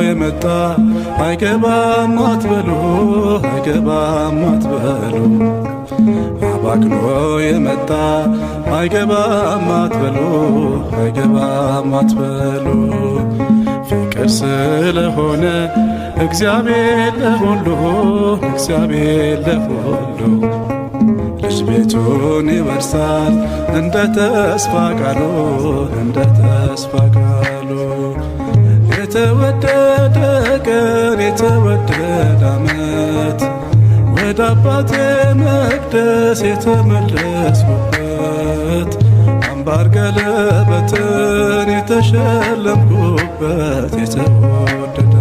የመጣ አይገባም አትበሉ አይገባም አትበሉ አባክኖ የመጣ አይገባም አትበሉ አይገባም አትበሉ ፍቅር ስለሆነ እግዚአብሔር ለሁሉ እግዚአብሔር ለሁሉ ልጅ ቤቱን ይወርሳል እንደ ተስፋ ቃሉ እንደ ተስፋ ቃሉ የተወደደ ቀን የተወደደ ዓመት ወደ አባቴ መቅደስ የተመለስኩበት አምባር ቀለበትን የተሸለምኩበት የተወደደ